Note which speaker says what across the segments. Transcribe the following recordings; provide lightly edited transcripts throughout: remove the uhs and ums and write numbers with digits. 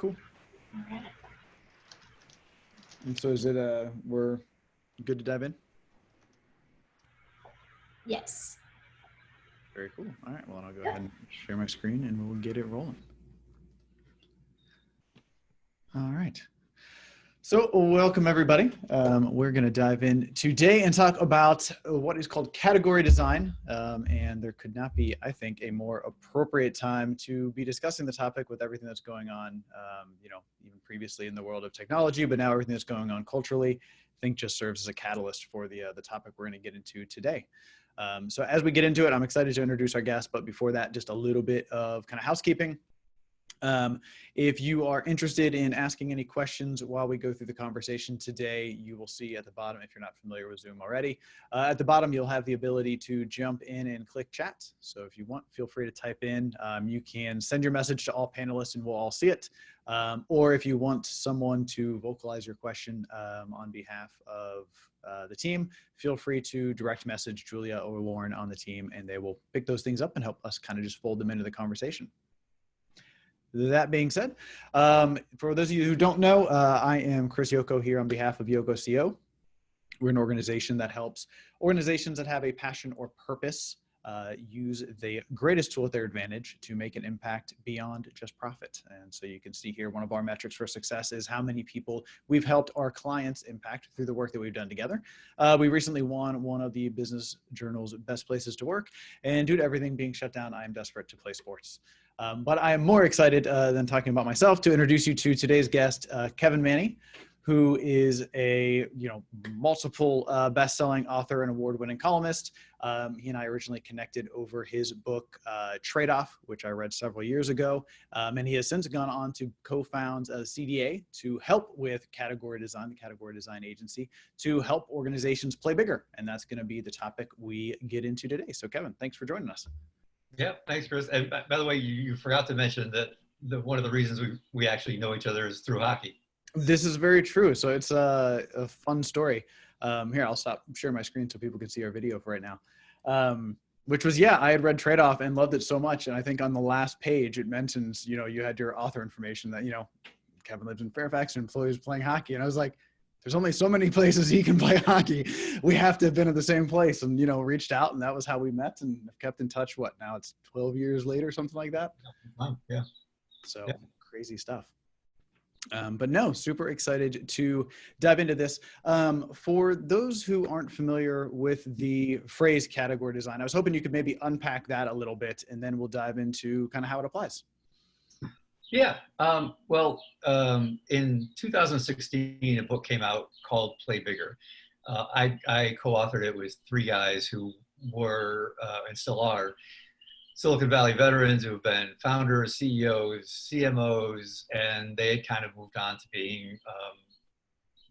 Speaker 1: Cool.
Speaker 2: All right.
Speaker 1: And so is it, we're good to dive in?
Speaker 2: Yes.
Speaker 1: Very cool. All right, well, I'll go ahead and share my screen and we'll get it rolling. All right. So welcome everybody. We're going to dive in today and talk about what is called category design. And there could not be, I think, a more appropriate time to be discussing the topic with everything that's going on, even previously in the world of technology, but now everything that's going on culturally, I think just serves as a catalyst for the topic we're going to get into today. So as we get into it, I'm excited to introduce our guest, but before that, just a little bit of kind of housekeeping. If you are interested in asking any questions while we go through the conversation today, you will see at the bottom, if you're not familiar with Zoom already, at the bottom, you'll have the ability to jump in and click chat. So if you want, feel free to type in. You can send your message to all panelists and we'll all see it. Or if you want someone to vocalize your question on behalf of the team, feel free to direct message Julia or Lauren on the team and they will pick those things up and help us kind of just fold them into the conversation. That being said, for those of you who don't know, I am Chris Yoko here on behalf of Yoko CO. We're an organization that helps organizations that have a passion or purpose use the greatest tool at their advantage to make an impact beyond just profit. And so you can see here, one of our metrics for success is how many people we've helped our clients impact through the work that we've done together. We recently won one of the Business Journal's Best Places to Work, and due to everything being shut down, I am desperate to play sports. But I am more excited than talking about myself to introduce you to today's guest, Kevin Maney, who is a multiple best-selling author and award-winning columnist. He and I originally connected over his book, Trade-Off, which I read several years ago. And he has since gone on to co-found CDA to help with category design, the category design agency, to help organizations play bigger. And that's going to be the topic we get into today. So Kevin, thanks for joining us.
Speaker 3: Yeah, thanks, Chris. And by the way, you forgot to mention that one of the reasons we actually know each other is through hockey.
Speaker 1: This is very true. So it's a fun story. Here, I'll stop sharing my screen so people can see our video for right now. Which was, I had read Trade-Off and loved it so much. And I think on the last page, it mentions, you had your author information that, Kevin lives in Fairfax and employees playing hockey. And I was like, there's only so many places he can play hockey. We have to have been at the same place and, reached out, and that was how we met and have kept in touch. What, now it's 12 years later, something like that?
Speaker 3: Yeah.
Speaker 1: So crazy stuff. But no, super excited to dive into this. For those who aren't familiar with the phrase category design, I was hoping you could maybe unpack that a little bit, and then we'll dive into kind of how it applies.
Speaker 3: Yeah. In 2016, a book came out called Play Bigger. I co-authored it with three guys who were and still are Silicon Valley veterans who have been founders, CEOs, CMOs, and they had kind of moved on to being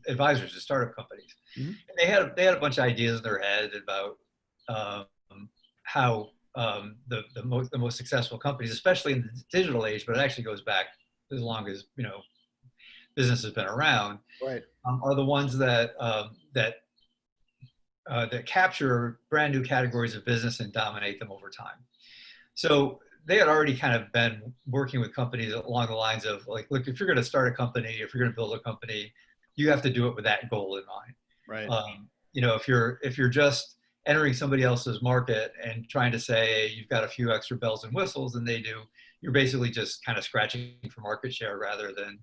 Speaker 3: advisors to startup companies. Mm-hmm. And they had a bunch of ideas in their head about how the most successful companies, especially in the digital age, but it actually goes back as long as business has been around,
Speaker 1: right,
Speaker 3: are the ones that capture brand new categories of business and dominate them over time. So they had already kind of been working with companies along the lines of like, look, if you're going to start a company, if you're going to build a company, you have to do it with that goal in mind.
Speaker 1: Right.
Speaker 3: If you're just entering somebody else's market and trying to say you've got a few extra bells and whistles than they do, you're basically just kind of scratching for market share rather than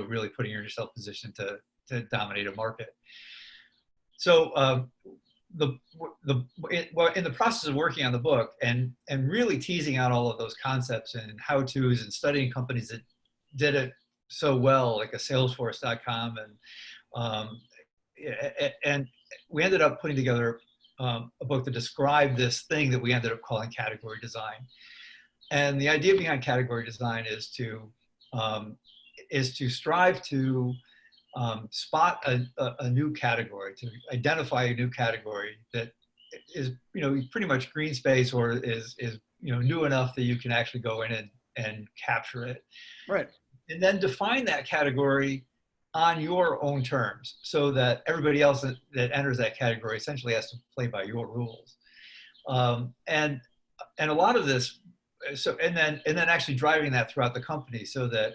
Speaker 3: really putting yourself in position to dominate a market. So in the process of working on the book and really teasing out all of those concepts and how-tos and studying companies that did it so well, like a Salesforce.com, and we ended up putting together a book that described this thing that we ended up calling category design. And the idea behind category design is to strive to spot a new category, to identify a new category that is pretty much green space or is new enough that you can actually go in and capture it.
Speaker 1: Right.
Speaker 3: And then define that category on your own terms so that everybody else that enters that category essentially has to play by your rules. And a lot of this, and then actually driving that throughout the company so that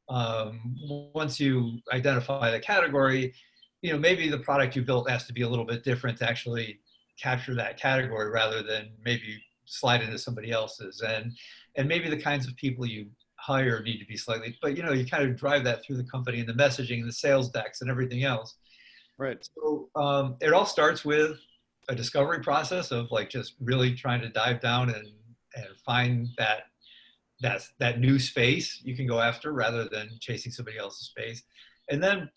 Speaker 3: once you identify the category, maybe the product you built has to be a little bit different to actually capture that category rather than maybe slide into somebody else's. And maybe the kinds of people you hire need to be slightly, but you kind of drive that through the company and the messaging and the sales decks and everything else.
Speaker 1: Right.
Speaker 3: So it all starts with a discovery process of like just really trying to dive down and find that new space you can go after rather than chasing somebody else's space. And then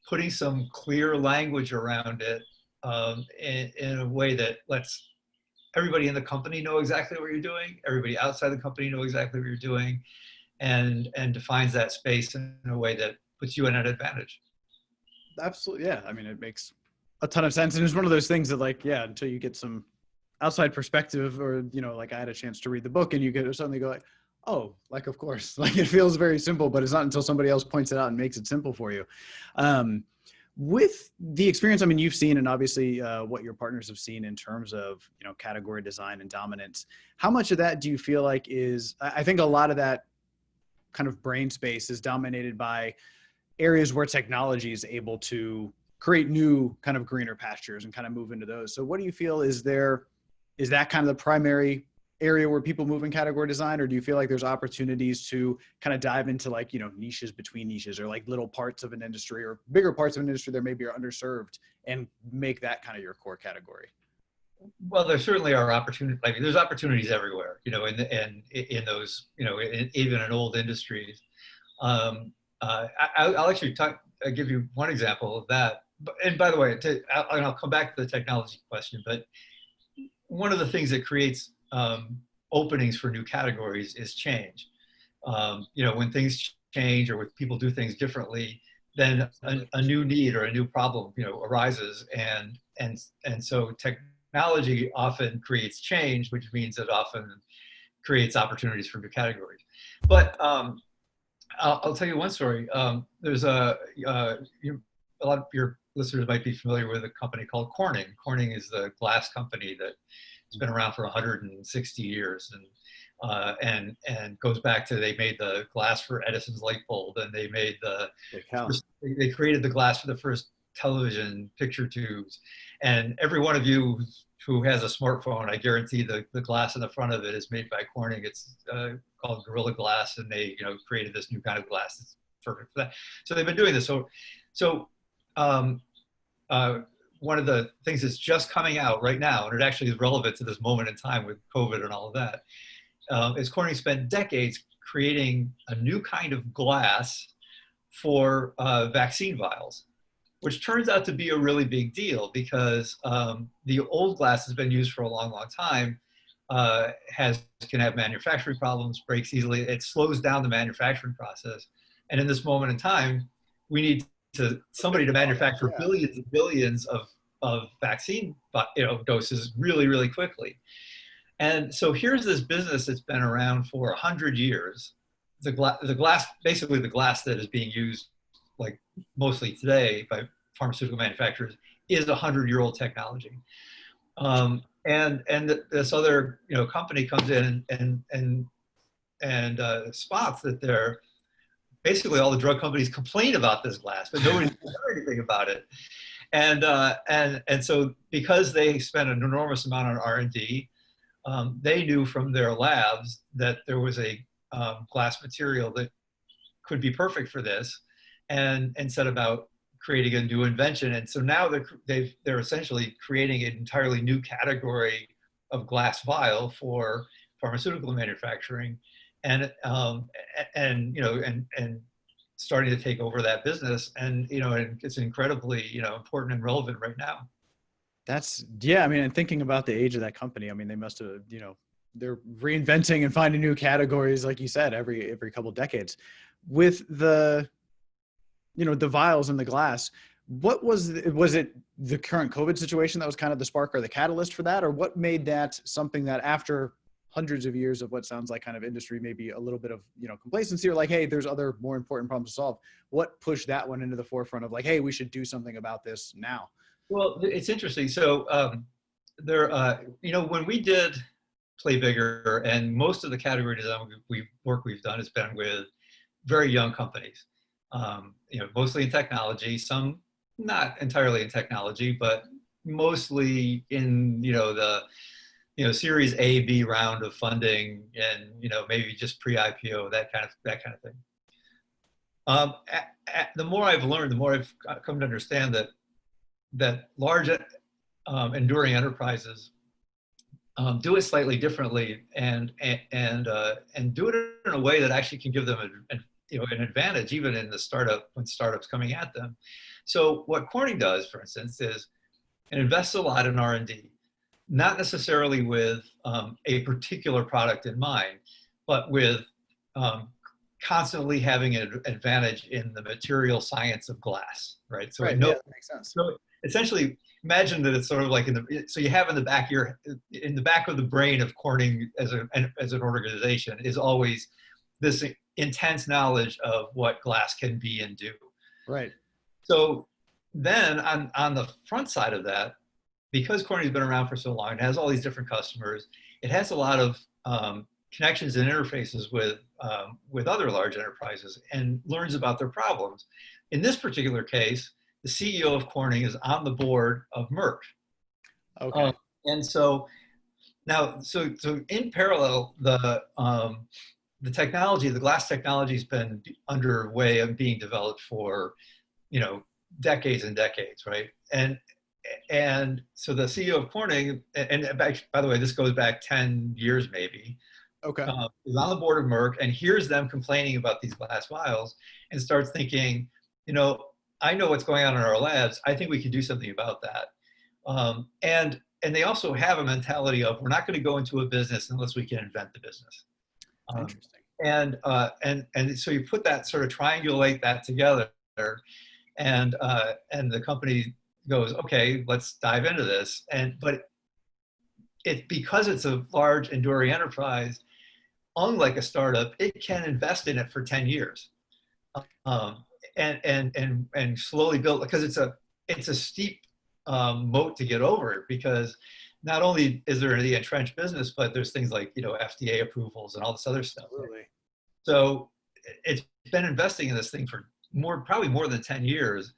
Speaker 3: putting some clear language around it in a way that lets everybody in the company know exactly what you're doing, everybody outside the company know exactly what you're doing, and defines that space in a way that puts you in an advantage.
Speaker 1: Absolutely. Yeah. I mean, it makes a ton of sense. And it's one of those things that like, yeah, until you get some outside perspective or, like I had a chance to read the book and you could suddenly go like, oh, like, of course, like it feels very simple, but it's not until somebody else points it out and makes it simple for you. With the experience, I mean, you've seen, and obviously what your partners have seen in terms of, category design and dominance, how much of that do you feel like is, I think a lot of that kind of brain space is dominated by areas where technology is able to create new kind of greener pastures and kind of move into those. So what do you feel is that kind of the primary area where people move in category design, or do you feel like there's opportunities to kind of dive into like, niches between niches or like little parts of an industry or bigger parts of an industry that maybe are underserved and make that kind of your core category?
Speaker 3: Well, there certainly are opportunities. I mean, there's opportunities everywhere, in those, even in old industries. I'll actually give you one example of that. And by the way, I'll come back to the technology question, but one of the things that creates openings for new categories is change. When things change or when people do things differently, then a new need or a new problem, arises, and so technology often creates change, which means it often creates opportunities for new categories. But I'll tell you one story. There's a lot of your listeners might be familiar with a company called Corning. Corning is the glass company that has been around for 160 years, and goes back to they made the glass for Edison's light bulb, and they made they created the glass for the first television picture tubes. And every one of you who has a smartphone, I guarantee the glass in the front of it is made by Corning. It's called Gorilla Glass, and they created this new kind of glass that's perfect for that. So they've been doing this. So one of the things that's just coming out right now, and it actually is relevant to this moment in time with COVID and all of that, is Corning spent decades creating a new kind of glass for vaccine vials, which turns out to be a really big deal because the old glass has been used for a long, long time, can have manufacturing problems, breaks easily. It slows down the manufacturing process. And in this moment in time, we need somebody to manufacture billions and billions of vaccine doses really, really quickly. And so here's this business that's been around for 100 years. The glass, basically the glass that is being used like mostly today by pharmaceutical manufacturers, is 100-year-old technology. And this other company comes in and spots that they're basically all the drug companies complain about this glass, but nobody can do anything about it. And so because they spent an enormous amount on R&D, they knew from their labs that there was a glass material that could be perfect for this, and set about creating a new invention. And so now they're essentially creating an entirely new category of glass vial for pharmaceutical manufacturing, and starting to take over that business. And and it's incredibly important and relevant right now.
Speaker 1: I mean, and thinking about the age of that company, I mean, they must have, they're reinventing and finding new categories, like you said, every couple of decades. With the the vials and the glass, what was it the current COVID situation that was kind of the spark or the catalyst for that? Or what made that something that after hundreds of years of what sounds like kind of industry, maybe a little bit of, complacency, or like, hey, there's other more important problems to solve. What pushed that one into the forefront of like, hey, we should do something about this now?
Speaker 3: Well, it's interesting. So when we did Play Bigger, and most of the category design we've done has been with very young companies, mostly in technology, some not entirely in technology, but mostly in, Series A, B round of funding, and, maybe just pre-IPO, that kind of thing. The more I've learned, the more I've come to understand that large, enduring enterprises do it slightly differently, and do it in a way that actually can give them an advantage, even in the startup, when startups coming at them. So what Corning does, for instance, is it invests a lot in R&D, not necessarily with a particular product in mind, but with constantly having an advantage in the material science of glass, right? So
Speaker 1: Right. Yeah, that makes sense.
Speaker 3: So essentially, imagine that it's sort of like so you have in the back of the brain of Corning as an organization is always this intense knowledge of what glass can be and do.
Speaker 1: Right.
Speaker 3: So then on the front side of that, because Corning's been around for so long, it has all these different customers. It has a lot of connections and interfaces with other large enterprises, and learns about their problems. In this particular case, the CEO of Corning is on the board of Merck.
Speaker 1: Okay.
Speaker 3: And so now, so in parallel, the technology, the glass technology, has been underway and being developed for, decades and decades, right? And so the CEO of Corning, and by the way, this goes back 10 years maybe,
Speaker 1: Okay.
Speaker 3: is on the board of Merck and hears them complaining about these glass vials and starts thinking, I know what's going on in our labs. I think we can do something about that. And they also have a mentality of, we're not going to go into a business unless we can invent the business.
Speaker 1: Interesting.
Speaker 3: And so you put that, sort of triangulate that together, and the company goes, okay, let's dive into this. But because it's a large, enduring enterprise, unlike a startup, it can invest in it for 10 years. And slowly build, because it's a steep moat to get over, because not only is there the entrenched business, but there's things like, FDA approvals and all this other stuff.
Speaker 1: Absolutely.
Speaker 3: So it's been investing in this thing for probably more than 10 years.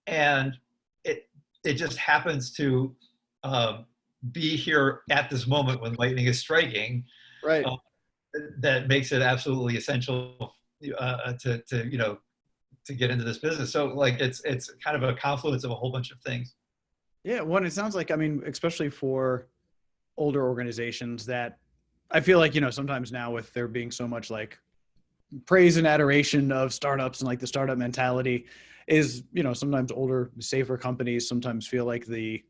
Speaker 3: And it just happens to be here at this moment when lightning is striking.
Speaker 1: Right.
Speaker 3: That makes it absolutely essential to get into this business. So like it's kind of a confluence of a whole bunch of things.
Speaker 1: Yeah, it sounds like, especially for older organizations, that I feel like, sometimes now with there being so much like praise and adoration of startups and like the startup mentality is, sometimes older, safer companies sometimes feel like the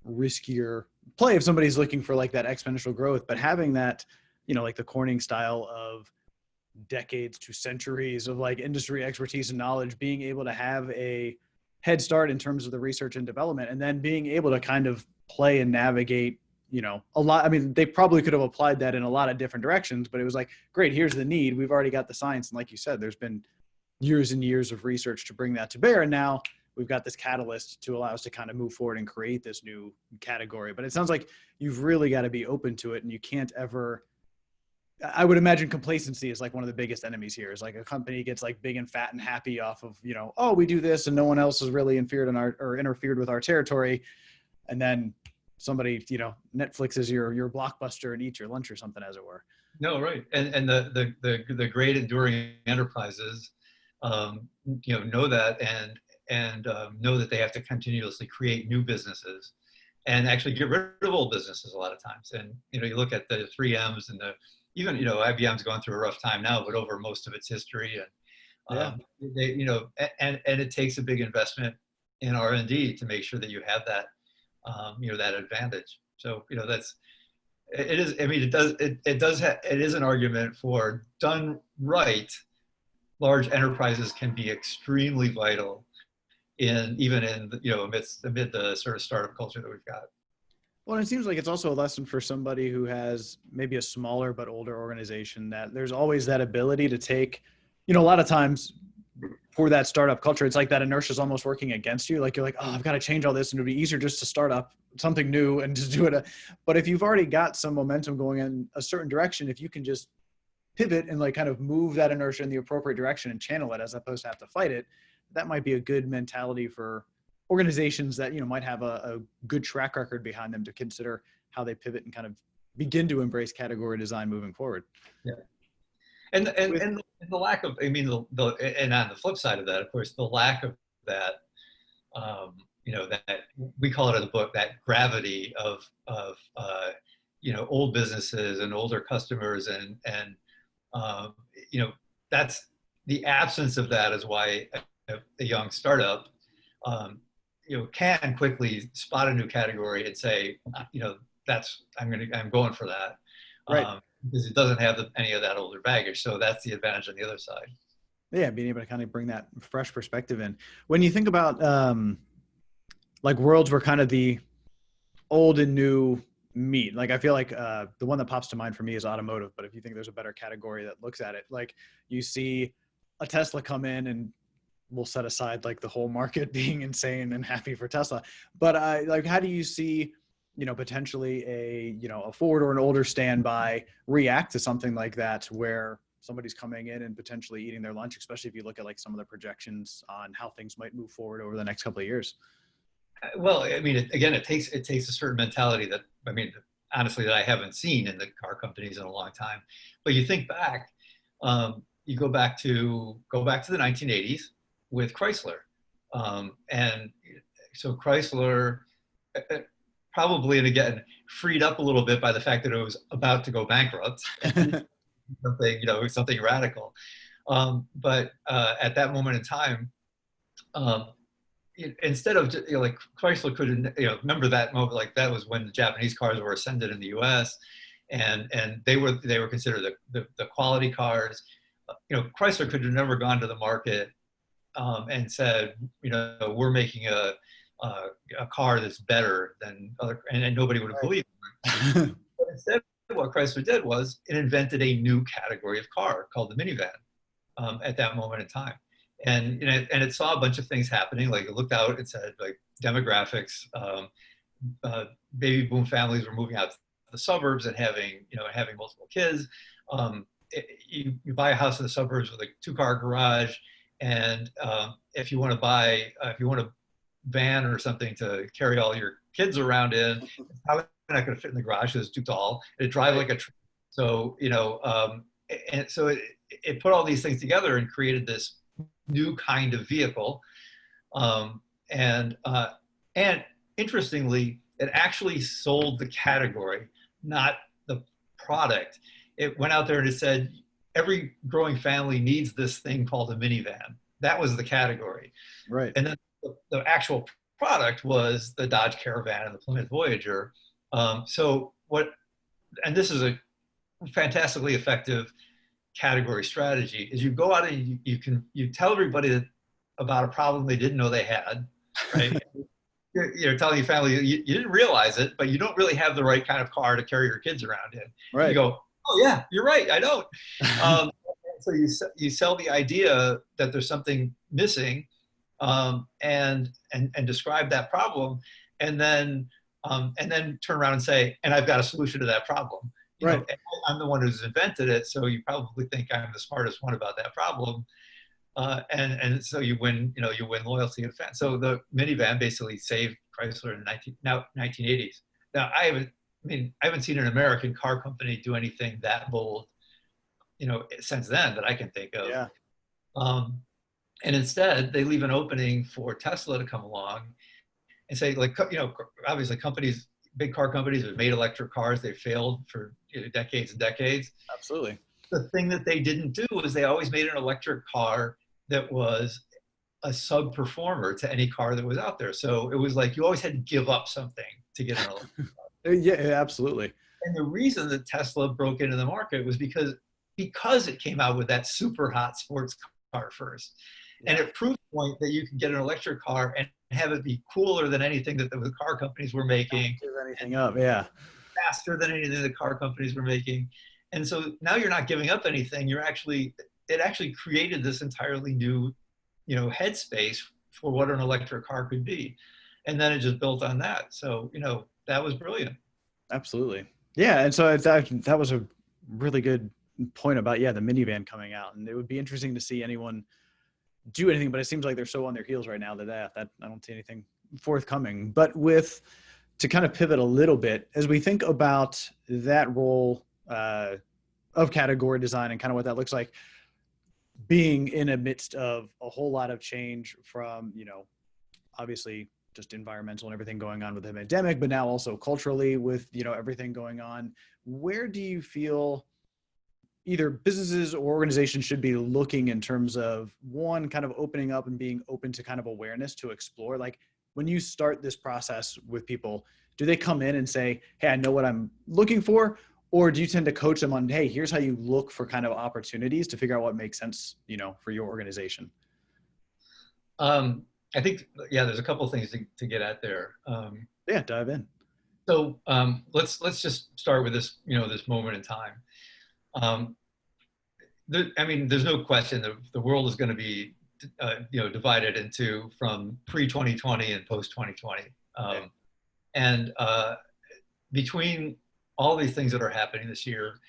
Speaker 1: riskier play if somebody's looking for like that exponential growth. But having that, like the Corning style of decades to centuries of like industry expertise and knowledge, being able to have a head start in terms of the research and development, and then being able to kind of play and navigate, a lot. They probably could have applied that in a lot of different directions, but it was like, great, here's the need. We've already got the science. And like you said, there's been years and years of research to bring that to bear. And now we've got this catalyst to allow us to kind of move forward and create this new category. But it sounds like you've really got to be open to it, and you can't ever, I would imagine complacency is like one of the biggest enemies here. Is like a company gets like big and fat and happy off of, oh, we do this and no one else has really interfered with our territory. And then somebody, Netflix is your blockbuster and eats your lunch or something, as it were.
Speaker 3: No, right. And the great enduring enterprises, know that, and know that they have to continuously create new businesses and actually get rid of old businesses a lot of times. And, you look at the 3Ms and even, IBM's going through a rough time now, but over most of its history, and and it takes a big investment in R&D to make sure that you have that, that advantage. So, it is an argument for, done right, large enterprises can be extremely vital amid the sort of startup culture that we've got.
Speaker 1: Well, it seems like it's also a lesson for somebody who has maybe a smaller but older organization, that there's always that ability to take, a lot of times for that startup culture, it's like that inertia is almost working against you. Like you're like, oh, I've got to change all this, and it'd be easier just to start up something new and just do it. But if you've already got some momentum going in a certain direction, if you can just pivot and like kind of move that inertia in the appropriate direction and channel it as opposed to have to fight it, that might be a good mentality for organizations that, might have a good track record behind them to consider how they pivot and kind of begin to embrace category design moving forward.
Speaker 3: Yeah. And the lack of, I mean, and on the flip side of that, of course, the lack of that, that we call it in the book, that gravity of old businesses and older customers, and that's the absence of that is why a young startup, can quickly spot a new category and say, I'm going for that.
Speaker 1: Right.
Speaker 3: Because it doesn't have any of that older baggage. So that's the advantage on the other side.
Speaker 1: Yeah, being able to kind of bring that fresh perspective in. When you think about like worlds where kind of the old and new meet, like I feel like the one that pops to mind for me is automotive, but if you think there's a better category that looks at it, like you see a Tesla come in, and we'll set aside like the whole market being insane and happy for Tesla, but like how do you see potentially a Ford or an older standby react to something like that, where somebody's coming in and potentially eating their lunch, especially if you look at like some of the projections on how things might move forward over the next couple of years?
Speaker 3: Well, I mean, it takes a certain mentality that, I mean, honestly, that I haven't seen in the car companies in a long time. But you think back, you go back to the 1980s with Chrysler, and so Chrysler. Probably, and again, freed up a little bit by the fact that it was about to go bankrupt, something radical. But at that moment in time, instead of like Chrysler could, remember that moment, like that was when the Japanese cars were ascended in the U.S. and they were considered the quality cars. Chrysler could have never gone to the market and said, we're making a car that's better than other, and nobody would have believed it. But instead, what Chrysler did was it invented a new category of car called the minivan at that moment in time. And it saw a bunch of things happening. Like it looked out and said, like demographics, baby boom families were moving out to the suburbs and having multiple kids. You buy a house in the suburbs with a 2-car garage, and if you want to van or something to carry all your kids around in, it's probably not going to fit in the garage because it's too tall. It drives like a train. So, and so it put all these things together and created this new kind of vehicle. And interestingly, it actually sold the category, not the product. It went out there and it said, every growing family needs this thing called a minivan. That was the category.
Speaker 1: Right.
Speaker 3: And then the actual product was the Dodge Caravan and the Plymouth Voyager. And this is a fantastically effective category strategy, is you go out and you tell everybody about a problem they didn't know they had, right? You're telling your family you didn't realize it, but you don't really have the right kind of car to carry your kids around in.
Speaker 1: Right.
Speaker 3: You go, oh yeah, you're right, I don't. So you sell the idea that there's something missing, and describe that problem, and then turn around and say, and I've got a solution to that problem.
Speaker 1: Right.
Speaker 3: I'm the one who's invented it, so you probably think I'm the smartest one about that problem, and so you win loyalty and fans. So the minivan basically saved Chrysler in the 1980s. Now I haven't seen an American car company do anything that bold, since then that I can think of.
Speaker 1: Yeah.
Speaker 3: And instead, they leave an opening for Tesla to come along and say, like, obviously big car companies have made electric cars. They failed for decades and decades.
Speaker 1: Absolutely.
Speaker 3: The thing that they didn't do was they always made an electric car that was a sub-performer to any car that was out there. So it was like you always had to give up something to get an electric car.
Speaker 1: Yeah, absolutely.
Speaker 3: And the reason that Tesla broke into the market was because it came out with that super hot sports car first. And it proved the point that you can get an electric car and have it be cooler than anything that the car companies were making.
Speaker 1: Give anything up, yeah.
Speaker 3: Faster than anything the car companies were making. And so now you're not giving up anything. It actually created this entirely new, headspace for what an electric car could be. And then it just built on that. So, that was brilliant.
Speaker 1: Absolutely. Yeah. And so that was a really good point about, yeah, the minivan coming out, and it would be interesting to see anyone do anything, but it seems like they're so on their heels right now that I don't see anything forthcoming. But to kind of pivot a little bit, as we think about that role of category design and kind of what that looks like, being in the midst of a whole lot of change from, obviously just environmental and everything going on with the pandemic, but now also culturally with, everything going on, where do you feel either businesses or organizations should be looking in terms of, one, kind of opening up and being open to kind of awareness to explore? Like, when you start this process with people, do they come in and say, hey, I know what I'm looking for? Or do you tend to coach them on, hey, here's how you look for kind of opportunities to figure out what makes sense, for your organization?
Speaker 3: I think, yeah, there's a couple of things to get at there.
Speaker 1: Yeah, dive in.
Speaker 3: So let's just start with this, this moment in time. There's no question that the world is going to be, divided into from pre-2020 and post-2020. And between all these things that are happening this year,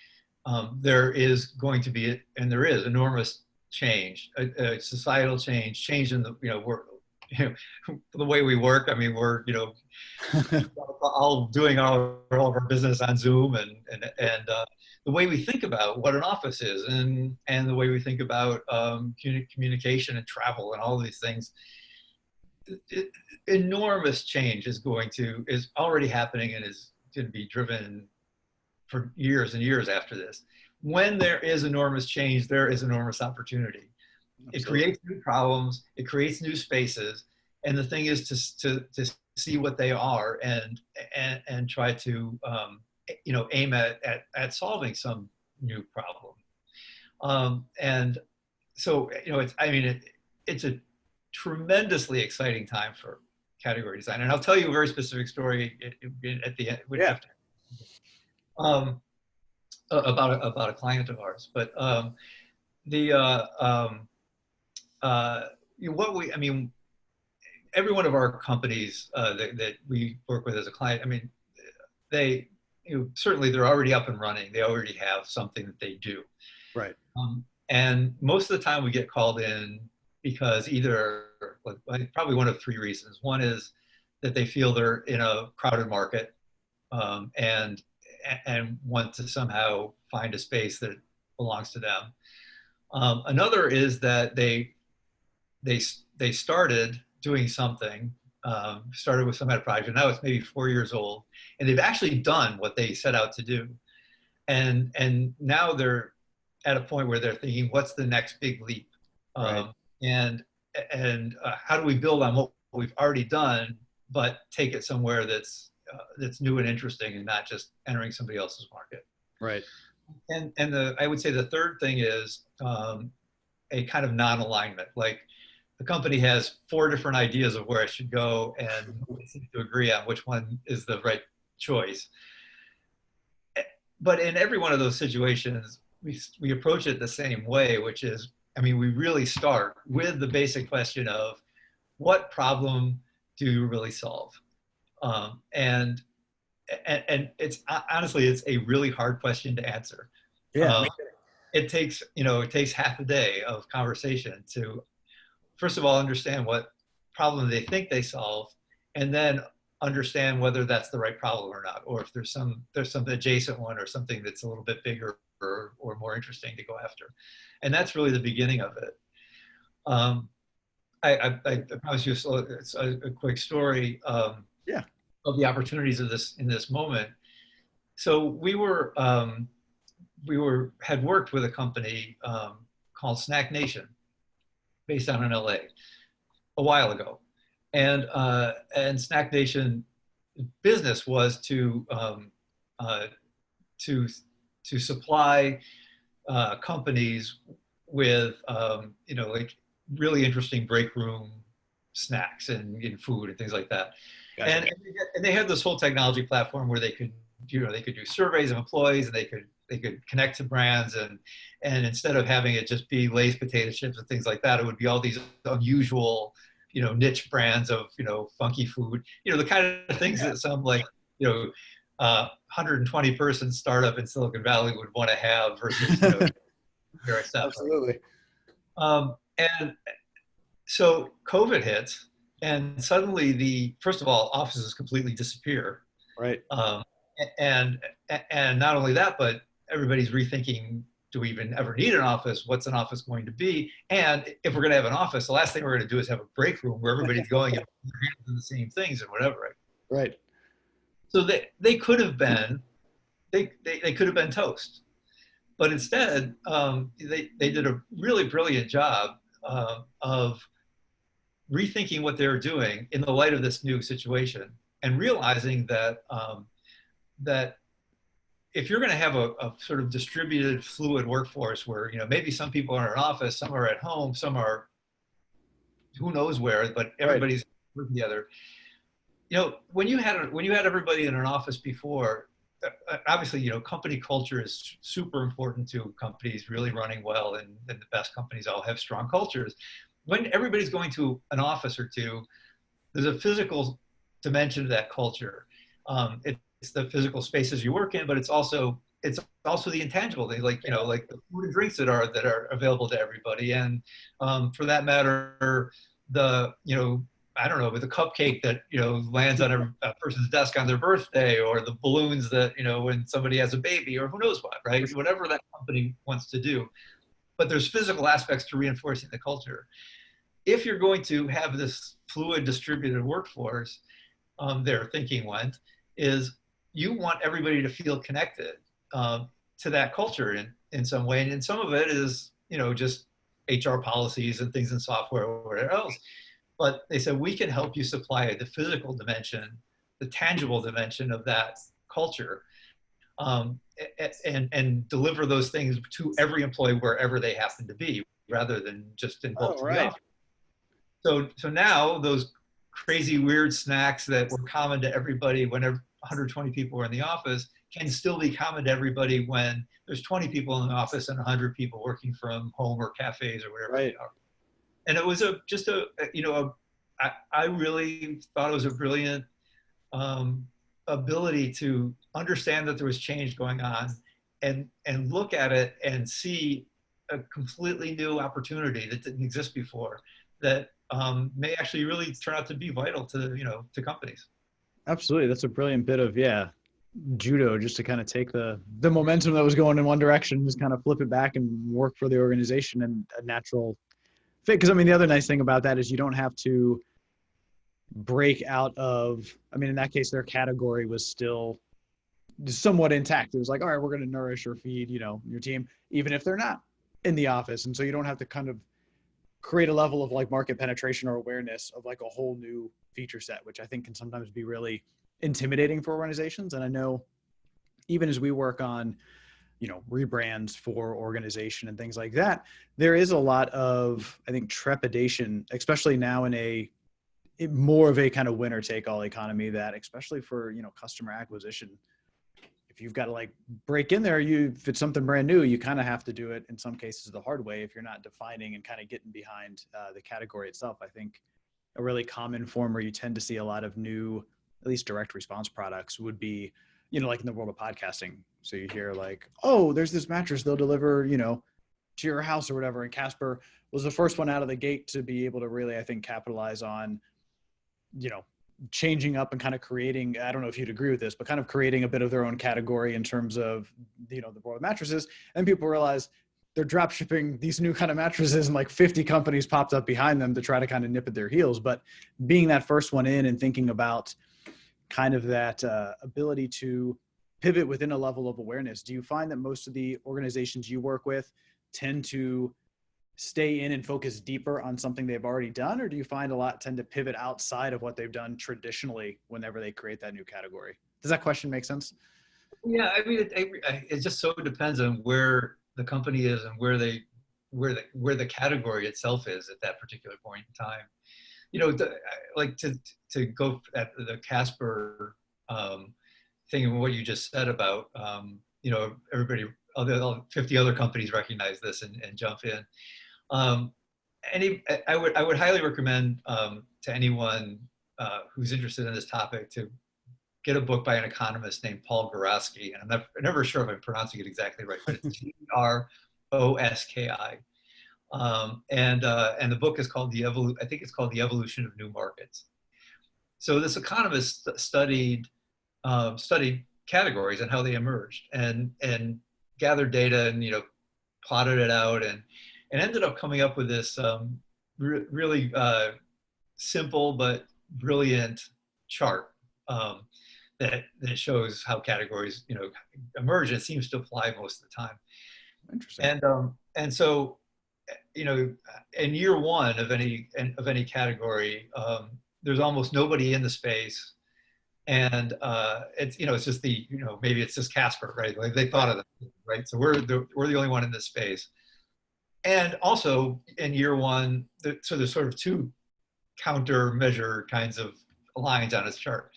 Speaker 3: there is going to be, and there is enormous change, a societal change in the, the way we work. I mean, we're, all doing all of our business on Zoom, and the way we think about what an office is, and the way we think about communication and travel and all of these things. Enormous change is already happening and is going to be driven for years and years after this. When there is enormous change, there is enormous opportunity. Absolutely. It creates new problems, it creates new spaces, and the thing is to see what they are and try to aim at solving some new problem. And so it's a tremendously exciting time for category design, and I'll tell you a very specific story at the end.
Speaker 1: Yeah.
Speaker 3: About a client of ours, but every one of our companies that we work with as a client, they certainly they're already up and running. They already have something that they do.
Speaker 1: Right.
Speaker 3: And most of the time we get called in because either, probably one of three reasons. One is that they feel they're in a crowded market, and want to somehow find a space that belongs to them. Another is that they started doing something, started with some kind of project. Now it's maybe 4 years old, and they've actually done what they set out to do. And now they're at a point where they're thinking, what's the next big leap?
Speaker 1: Right.
Speaker 3: And how do we build on what we've already done, but take it somewhere that's new and interesting, and not just entering somebody else's market.
Speaker 1: Right.
Speaker 3: And I would say the third thing is a kind of non-alignment. Like, the company has 4 different ideas of where it should go, and we seem to agree on which one is the right choice. But in every one of those situations, we approach it the same way, which is, we really start with the basic question of, what problem do you really solve? And it's honestly, it's a really hard question to answer.
Speaker 1: Yeah.
Speaker 3: It takes half a day of conversation to, first of all, understand what problem they think they solve, and then understand whether that's the right problem or not, or if there's some adjacent one or something that's a little bit bigger or more interesting to go after. And that's really the beginning of it. I promise you a quick story.
Speaker 1: Yeah.
Speaker 3: Of the opportunities of this in this moment. So we had worked with a company called Snack Nation, based out in LA, a while ago, and Snack Nation business was to supply companies with like really interesting break room snacks and food and things like that. Gotcha. And they had this whole technology platform where they could do surveys of employees, and they could connect to brands, and instead of having it just be Lay's potato chips and things like that, it would be all these unusual, niche brands of, funky food, the kind of things that sound like, 120 person startup in Silicon Valley would want to have versus, you know, direct staff.
Speaker 1: Absolutely.
Speaker 3: And so COVID hits, and suddenly first of all, offices completely disappear.
Speaker 1: Right.
Speaker 3: And and not only that, but everybody's rethinking, do we even ever need an office? What's an office going to be? And if we're going to have an office, the last thing we're going to do is have a break room where everybody's going and doing the same things and whatever. Right?
Speaker 1: Right.
Speaker 3: So they could have been they could have been toast, but instead they did a really brilliant job of rethinking what they were doing in the light of this new situation, and realizing that that if you're going to have a sort of distributed, fluid workforce where, you know, maybe some people are in an office, some are at home, some are who knows where, but everybody's working together. You know, when you had everybody in an office before, obviously, you know, company culture is super important to companies really running well, and the best companies all have strong cultures. When everybody's going to an office or two, there's a physical dimension to that culture. It's the physical spaces you work in, but it's also the intangible thing, like, you know, like the food and drinks that are available to everybody, and for that matter, the, you know, I don't know, with the cupcake that, you know, lands on a person's desk on their birthday, or the balloons that, you know, when somebody has a baby, or who knows what, right? Whatever that company wants to do. But there's physical aspects to reinforcing the culture. If you're going to have this fluid distributed workforce, their thinking went, is you want everybody to feel connected to that culture in some way. And some of it is, you know, just HR policies and things in software or whatever else. But they said, we can help you supply the physical dimension, the tangible dimension of that culture, and deliver those things to every employee wherever they happen to be, rather than just in bulk to the office. So now those crazy, weird snacks that were common to everybody whenever 120 people were in the office can still be common to everybody when there's 20 people in the office and 100 people working from home or cafes or whatever they are. And it was I really thought it was a brilliant ability to understand that there was change going on, and look at it and see a completely new opportunity that didn't exist before, that may actually really turn out to be vital to, you know, to companies.
Speaker 1: Absolutely. That's a brilliant bit of, judo, just to kind of take the momentum that was going in one direction, just kind of flip it back and work for the organization and a natural fit. Because I mean, the other nice thing about that is you don't have to break out of, I mean, in that case, their category was still somewhat intact. It was like, all right, we're going to nourish or feed, you know, your team, even if they're not in the office. And so you don't have to kind of create a level of like market penetration or awareness of like a whole new feature set, which I think can sometimes be really intimidating for organizations. And I know even as we work on, you know, rebrands for organization and things like that, there is a lot of, I think, trepidation, especially now in more of a kind of winner take all economy, that especially for, you know, customer acquisition, if you've got to like break in there, if it's something brand new, you kind of have to do it in some cases the hard way if you're not defining and kind of getting behind the category itself. I think a really common form where you tend to see a lot of new, at least direct response products would be, you know, like in the world of podcasting. So you hear like, oh, there's this mattress they'll deliver, you know, to your house or whatever. And Casper was the first one out of the gate to be able to really, I think, capitalize on, you know, changing up and kind of creating, I don't know if you'd agree with this, but kind of creating a bit of their own category in terms of, you know, the world of mattresses. And people realize they're drop shipping these new kind of mattresses, and like 50 companies popped up behind them to try to kind of nip at their heels. But being that first one in and thinking about kind of that ability to pivot within a level of awareness, do you find that most of the organizations you work with tend to stay in and focus deeper on something they've already done? Or do you find a lot tend to pivot outside of what they've done traditionally whenever they create that new category? Does that question make sense?
Speaker 3: Yeah, I mean, it just so depends on where the company is and where the category itself is at that particular point in time. You know, like to go at the Casper thing and what you just said about, you know, everybody, all 50 other companies recognize this and jump in. I would highly recommend to anyone who's interested in this topic to get a book by an economist named Paul Garaski, and I'm never sure if I'm pronouncing it exactly right, but it's Groski. And the book is called I think it's called The Evolution of New Markets. So this economist studied categories and how they emerged, and gathered data, and plotted it out, and ended up coming up with this really simple but brilliant chart that shows how categories emerge. And it seems to apply most of the time.
Speaker 1: Interesting.
Speaker 3: And so in year one of any category, there's almost nobody in the space, and it's just maybe it's just Casper, right? Like they thought of it, right? So we're the only one in this space. And also in year one, so there's sort of two countermeasure kinds of lines on this chart.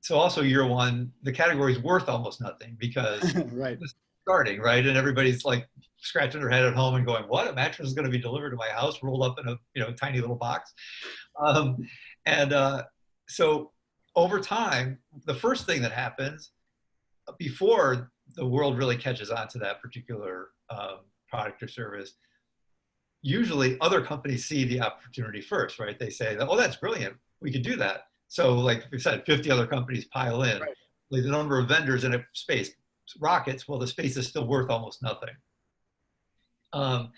Speaker 3: So also year one, the category is worth almost nothing because
Speaker 1: right.
Speaker 3: it's starting, right? And everybody's like scratching their head at home and going, "What? A mattress is going to be delivered to my house, rolled up in a tiny little box?" So over time, the first thing that happens before the world really catches on to that particular product or service, usually other companies see the opportunity first, right? They say, "Oh, that's brilliant. We could do that." So like we said, 50 other companies pile in.
Speaker 1: Right.
Speaker 3: Like the number of vendors in a space rockets. Well, the space is still worth almost nothing. But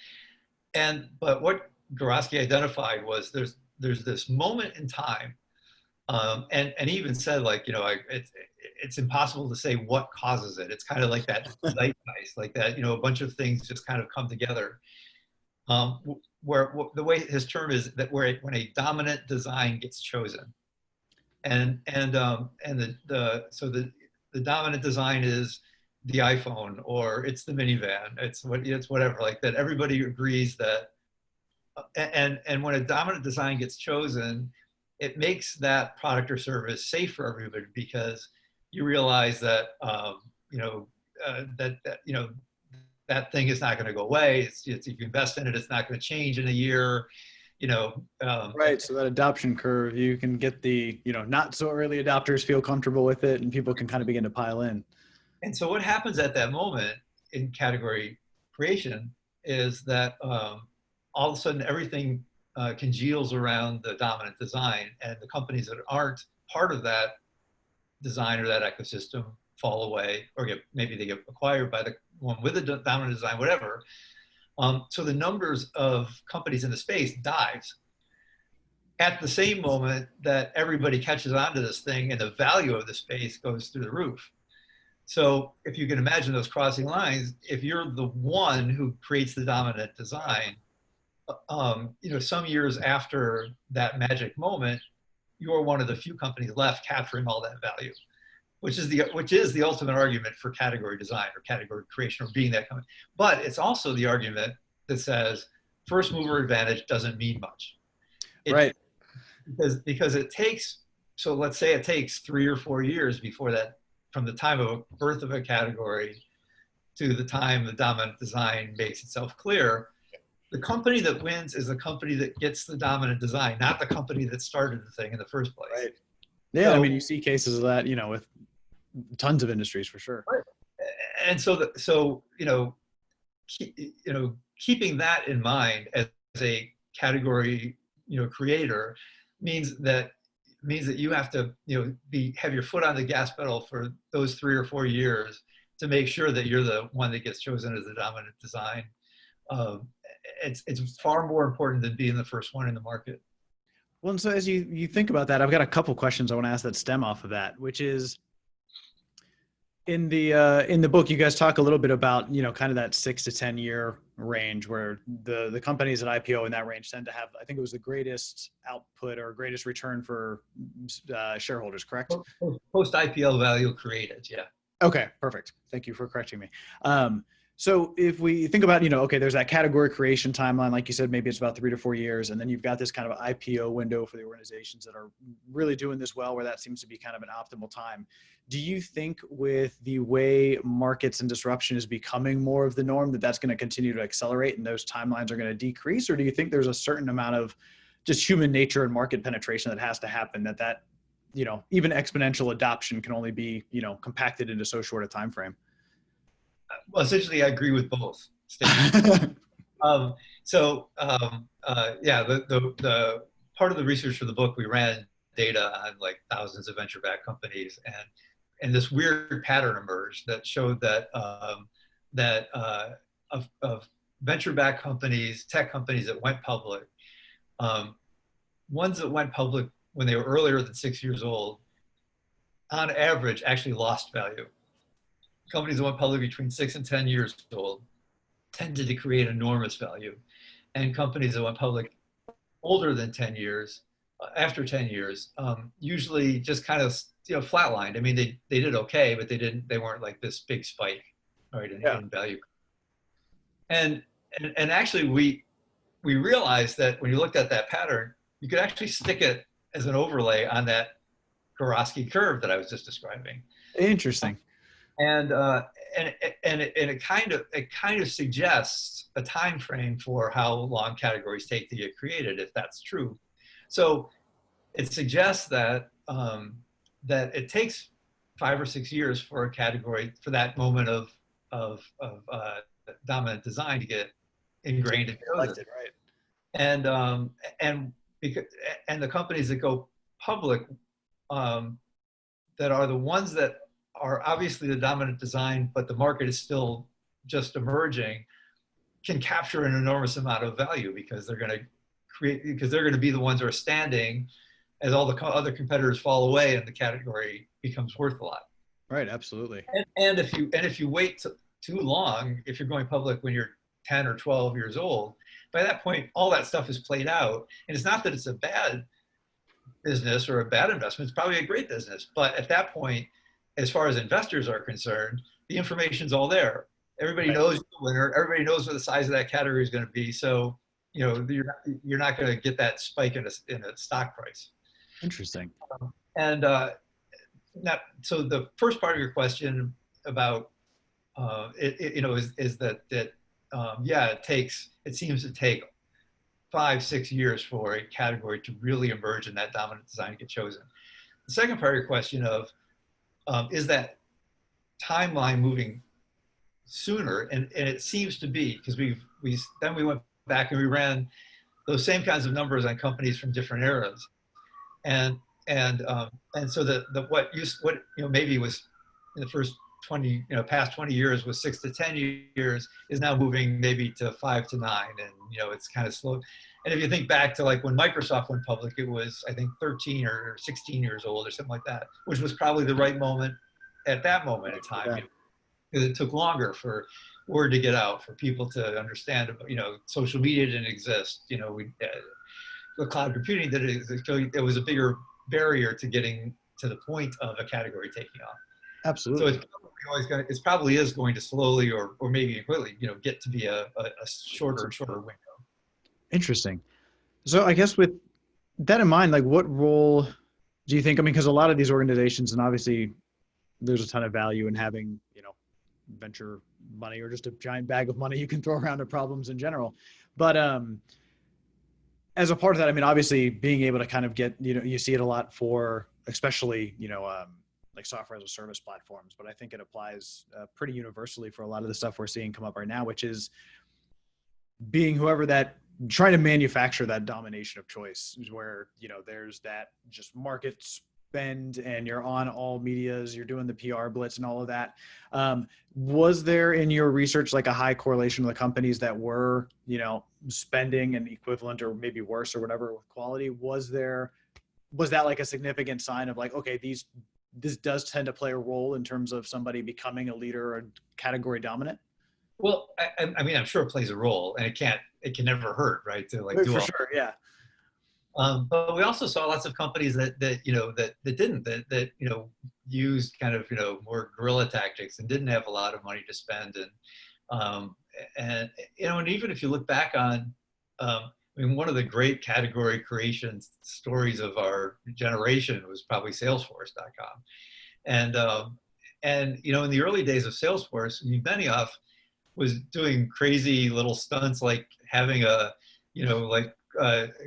Speaker 3: what Garaski identified was there's this moment in time, and he even said, like, it's impossible to say what causes it. It's kind of like that zeitgeist, like that, a bunch of things just kind of come together. Where the way his term is that when a dominant design gets chosen, and the dominant design is the iPhone, or it's the minivan, it's whatever, like that. Everybody agrees that, and when a dominant design gets chosen, it makes that product or service safe for everybody, because you realize that that thing is not going to go away. It's if you invest in it, it's not going to change in a year.
Speaker 1: Right. So that adoption curve, you can get the not so early adopters feel comfortable with it, and people can kind of begin to pile in.
Speaker 3: And so what happens at that moment in category creation is that all of a sudden everything congeals around the dominant design, and the companies that aren't part of that design or that ecosystem fall away, or maybe they get acquired by the one with the dominant design, whatever. So the numbers of companies in the space dives at the same moment that everybody catches on to this thing, and the value of the space goes through the roof. So if you can imagine those crossing lines, if you're the one who creates the dominant design, some years after that magic moment, you're one of the few companies left capturing all that value, which is the ultimate argument for category design or category creation, or being that company. But it's also the argument that says first mover advantage doesn't mean much.
Speaker 1: Right.
Speaker 3: Because it takes, so let's say it takes 3 or 4 years before that, from the time of birth of a category to the time the dominant design makes itself clear. The company that wins is the company that gets the dominant design, not the company that started the thing in the first place.
Speaker 1: Right. Yeah, I mean, you see cases of that, with tons of industries for sure.
Speaker 3: Right. And keeping that in mind as a category, creator means that you have to, have your foot on the gas pedal for those 3 or 4 years to make sure that you're the one that gets chosen as the dominant design. It's far more important than being the first one in the market.
Speaker 1: Well, and so as you think about that, I've got a couple questions I want to ask that stem off of that, which is, in the book, you guys talk a little bit about, kind of that 6 to 10 year range where the companies that IPO in that range tend to have, I think it was the greatest output or greatest return for shareholders, correct?
Speaker 3: Post IPO value created, yeah.
Speaker 1: Okay, perfect. Thank you for correcting me. So if we think about, okay, there's that category creation timeline, like you said, maybe it's about 3 to 4 years. And then you've got this kind of IPO window for the organizations that are really doing this well, where that seems to be kind of an optimal time. Do you think with the way markets and disruption is becoming more of the norm, that that's going to continue to accelerate and those timelines are going to decrease? Or do you think there's a certain amount of just human nature and market penetration that has to happen, that even exponential adoption can only be, compacted into so short a time frame.
Speaker 3: Well, essentially, I agree with both statements. Yeah, the part of the research for the book, we ran data on like thousands of venture-backed companies, and this weird pattern emerged that showed that of venture-backed companies, tech companies that went public, ones that went public when they were earlier than 6 years old, on average, actually lost value. Companies that went public between 6 and 10 years old tended to create enormous value. And companies that went public older than 10 years, after 10 years, usually just kind of flatlined. I mean, they did okay, but they weren't like this big spike, right, in value. And actually we realized that when you looked at that pattern, you could actually stick it as an overlay on that Gorosky curve that I was just describing.
Speaker 1: Interesting.
Speaker 3: And it kind of suggests a time frame for how long categories take to get created, if that's true. So it suggests that that it takes 5 or 6 years for a category, for that moment of dominant design to get ingrained and chosen.
Speaker 1: Right.
Speaker 3: And the companies that go public, that are the ones that are obviously the dominant design, but the market is still just emerging, can capture an enormous amount of value because they're going to be the ones that are standing as all the other competitors fall away and the category becomes worth a lot.
Speaker 1: Right, absolutely.
Speaker 3: And if you wait too long, if you're going public when you're 10 or 12 years old, by that point, all that stuff is played out. And it's not that it's a bad business or a bad investment, it's probably a great business. But at that point, as far as investors are concerned, the information's all there. Everybody knows the winner. Everybody knows what the size of that category is going to be. So, you're not going to get that spike in a stock price. Interesting. So the first part of your question about is that it seems to take 5-6 years for a category to really emerge and that dominant design to get chosen. The second part of your question is that timeline moving sooner, and it seems to be, because we went back and we ran those same kinds of numbers on companies from different eras, and so what maybe was in the first past 20 years was 6 to 10 years is now moving maybe to 5 to 9, and it's kind of slow. And if you think back to like when Microsoft went public, it was, I think, 13 or 16 years old or something like that, which was probably the right moment at that moment in time. Because it took longer for word to get out, for people to understand, social media didn't exist. The cloud computing did it. It was a bigger barrier to getting to the point of a category taking off.
Speaker 1: Absolutely.
Speaker 3: So it probably is going to slowly or maybe completely, get to be a shorter and shorter window.
Speaker 1: Interesting. So I guess with that in mind, like what role do you think, because a lot of these organizations, and obviously there's a ton of value in having, venture money or just a giant bag of money you can throw around at problems in general. But as a part of that, obviously being able to kind of get, you see it a lot for, especially, like software as a service platforms, but I think it applies pretty universally for a lot of the stuff we're seeing come up right now, which is being whoever that, trying to manufacture that domination of choice, where, there's that just market spend and you're on all medias, you're doing the PR blitz and all of that. Was there in your research like a high correlation with the companies that were, spending an equivalent or maybe worse or whatever with quality? Was that like a significant sign of like, okay, this does tend to play a role in terms of somebody becoming a leader or category dominant?
Speaker 3: Well, I'm sure it plays a role, and it can never hurt, right? To like do
Speaker 1: for sure, yeah.
Speaker 3: But we also saw lots of companies that didn't used kind of more guerrilla tactics and didn't have a lot of money to spend, and even if you look back on, one of the great category creation stories of our generation was probably Salesforce.com, and in the early days of Salesforce, Benioff was doing crazy little stunts like having a like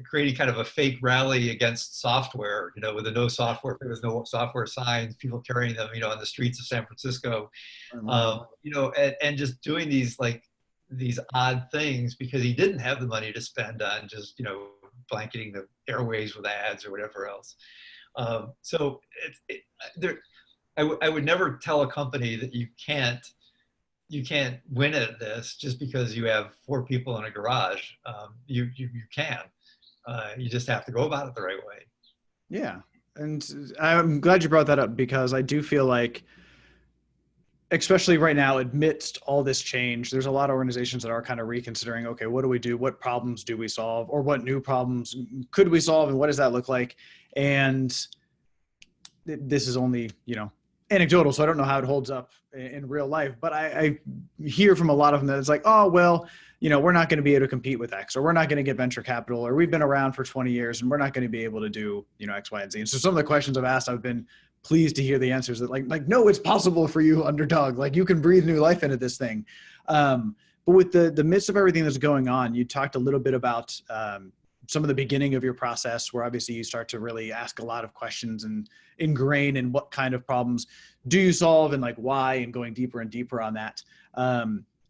Speaker 3: creating kind of a fake rally against software, with the no software, there was no software signs, people carrying them, on the streets of San Francisco, and just doing these odd things because he didn't have the money to spend on just, blanketing the airways with ads or whatever else. So I would never tell a company that you can't win at this just because you have 4 people in a garage. You can. You just have to go about it the right way.
Speaker 1: Yeah. And I'm glad you brought that up because I do feel like, especially right now, amidst all this change, there's a lot of organizations that are kind of reconsidering, okay, what do we do? What problems do we solve? Or what new problems could we solve? And what does that look like? And this is only, anecdotal, so I don't know how it holds up in real life, but I hear from a lot of them that it's like, oh, well, we're not going to be able to compete with X, or we're not going to get venture capital, or we've been around for 20 years and we're not going to be able to do, X, Y, and Z. And so some of the questions I've asked, I've been pleased to hear the answers that like, no, it's possible for you, underdog. Like you can breathe new life into this thing. But with the midst of everything that's going on, you talked a little bit about some of the beginning of your process where obviously you start to really ask a lot of questions and ingrain in what kind of problems do you solve and like why, and going deeper and deeper on that.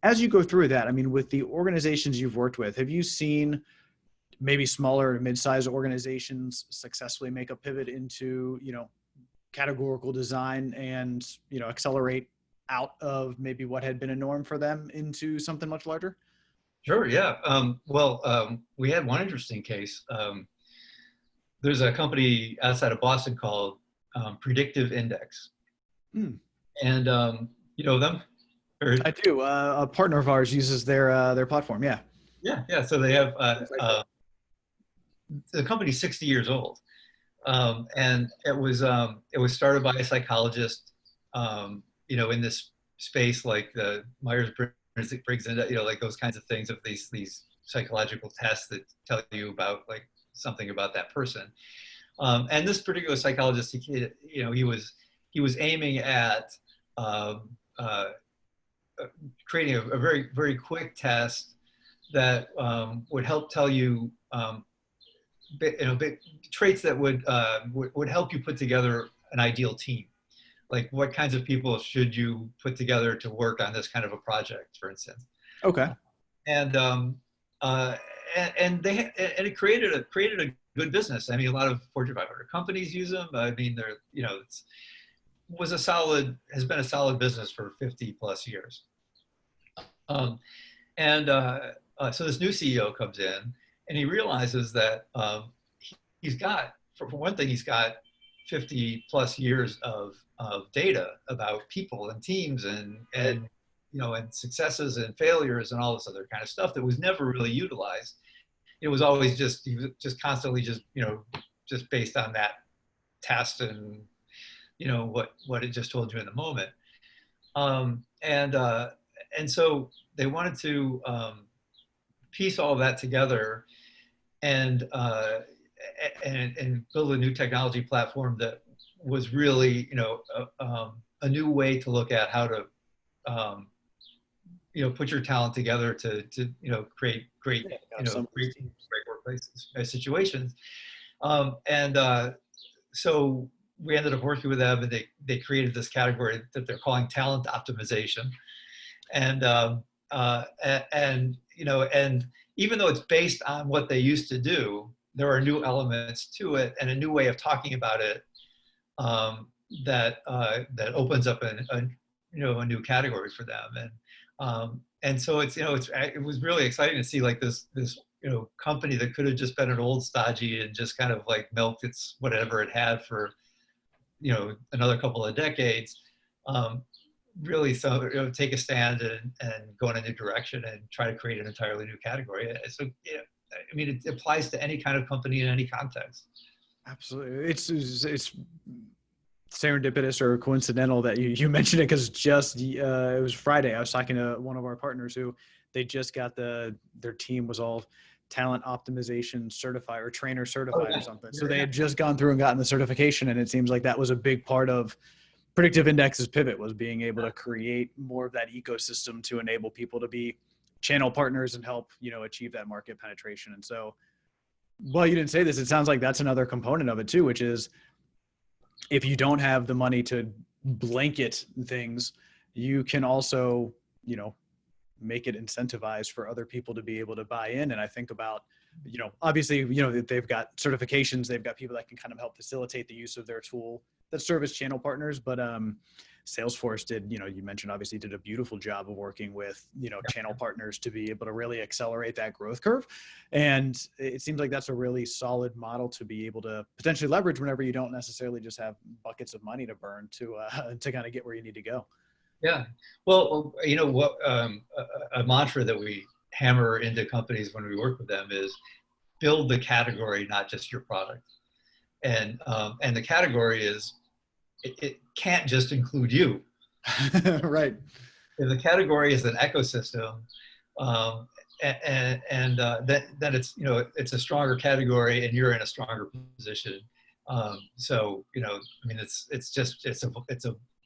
Speaker 1: As you go through that, I mean, with the organizations you've worked with, have you seen maybe smaller mid-sized organizations successfully make a pivot into, categorical design and, accelerate out of maybe what had been a norm for them into something much larger?
Speaker 3: Sure, yeah. We had one interesting case. There's a company outside of Boston called Predictive Index.
Speaker 1: Mm.
Speaker 3: And you know them? Or,
Speaker 1: I do. A partner of ours uses their platform. Yeah.
Speaker 3: yeah. So they have the company's 60 years old, and it was started by a psychologist, in this space like the Myers-Briggs, like those kinds of things, of these psychological tests that tell you about like something about that person. And this particular psychologist, he was aiming at creating a very, very quick test that would help tell you, traits that would help you put together an ideal team. Like what kinds of people should you put together to work on this kind of a project, for instance.
Speaker 1: Okay.
Speaker 3: And it created a good business. I mean, a lot of Fortune 500 companies use them. I mean, they're, has been a solid business for 50 plus years. So this new CEO comes in and he realizes that he's got, for one thing, he's got 50 plus years of data about people and teams and successes and failures and all this other kind of stuff that was never really utilized. It was always he was just constantly just based on that test and, what it just told you in the moment. And so they wanted to piece all of that together and build a new technology platform that was really, a new way to look at how to, put your talent together to create great, great workplaces, situations. So we ended up working with them, and they created this category that they're calling talent optimization. And even though it's based on what they used to do, there are new elements to it and a new way of talking about it that opens up a new category for them. And so it was really exciting to see like this company that could have just been an old stodgy and just kind of like milked its whatever it had for another couple of decades, really take a stand and go in a new direction and try to create an entirely new category. So I mean, it applies to any kind of company in any context.
Speaker 1: Absolutely. It's serendipitous or coincidental that you mentioned it, because it was Friday. I was talking to one of our partners who they just got their team was all talent optimization certified or trainer certified or something. So they had just gone through and gotten the certification. And it seems like that was a big part of Predictive Index's pivot, was being able to create more of that ecosystem to enable people to be channel partners and help, achieve that market penetration. And so, well, you didn't say this, it sounds like that's another component of it too, which is if you don't have the money to blanket things, you can also, make it incentivized for other people to be able to buy in. And I think about, obviously, they've got certifications, they've got people that can kind of help facilitate the use of their tool that serve as channel partners. But Salesforce did, you mentioned, obviously did a beautiful job of working with, channel partners to be able to really accelerate that growth curve. And it seems like that's a really solid model to be able to potentially leverage whenever you don't necessarily just have buckets of money to burn to kind of get where you need to go.
Speaker 3: Yeah. Well, what a mantra that we hammer into companies when we work with them is build the category, not just your product. And the category is, it can't just include you.
Speaker 1: Right.
Speaker 3: If the category is an ecosystem, then it's, it's a stronger category and you're in a stronger position. So,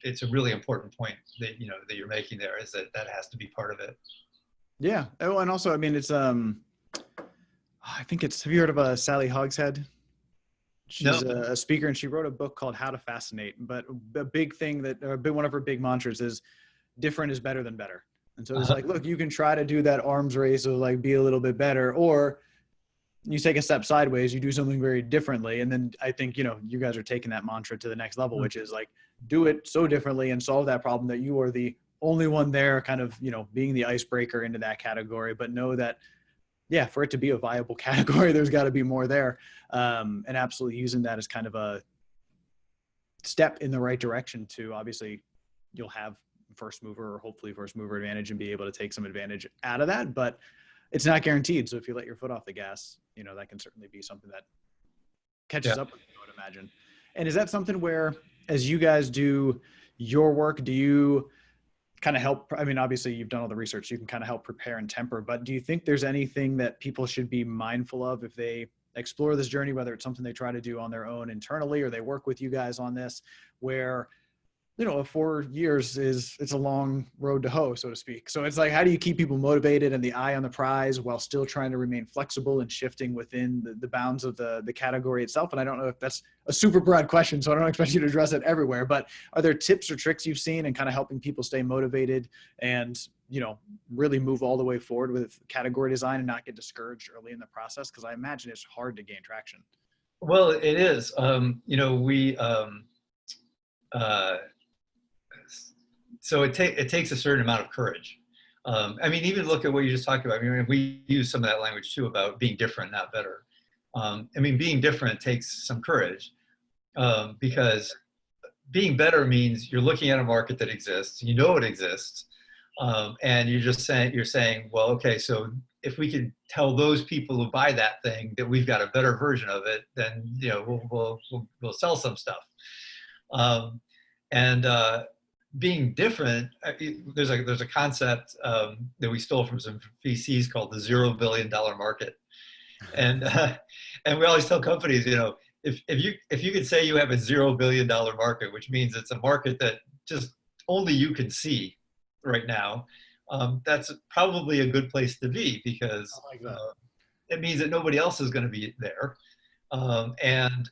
Speaker 3: it's a really important point that, that you're making there, is that has to be part of it.
Speaker 1: Yeah. Oh, and also, it's, I think it's, have you heard of Sally Hogshead? She's
Speaker 3: No.
Speaker 1: a speaker, and she wrote a book called How to Fascinate. But a big thing one of her big mantras is different is better than better. And so it's like, look, you can try to do that arms race of like, be a little bit better, or you take a step sideways, you do something very differently. And then I think, you guys are taking that mantra to the next level, which is like, do it so differently and solve that problem that you are the only one there, kind of, being the icebreaker into that category. But know that, yeah, for it to be a viable category, there's got to be more there. And absolutely using that as kind of a step in the right direction to, obviously, you'll have first mover or hopefully first mover advantage and be able to take some advantage out of that. But it's not guaranteed. So if you let your foot off the gas, that can certainly be something that catches up with you, I would imagine. And is that something where, as you guys do your work, do you kind of help? Obviously you've done all the research, you can kind of help prepare and temper, but do you think there's anything that people should be mindful of if they explore this journey, whether it's something they try to do on their own internally or they work with you guys on this, where 4 years it's a long road to hoe, so to speak. So it's like, how do you keep people motivated and the eye on the prize while still trying to remain flexible and shifting within the bounds of the category itself? And I don't know if that's a super broad question, so I don't expect you to address it everywhere, but are there tips or tricks you've seen in kind of helping people stay motivated and, really move all the way forward with category design and not get discouraged early in the process? Because I imagine it's hard to gain traction.
Speaker 3: Well, it is. So it takes a certain amount of courage. Even look at what you just talked about. We use some of that language too about being different, not better. Being different takes some courage, because being better means you're looking at a market that exists, it exists, and you're saying, well, okay, so if we could tell those people who buy that thing that we've got a better version of it, then we'll sell some stuff. Being different, there's a concept that we stole from some VCs called the $0 billion market, and we always tell companies, if you could say you have a $0 billion market, which means it's a market that just only you can see right now, that's probably a good place to be, because it means that nobody else is going to be there, and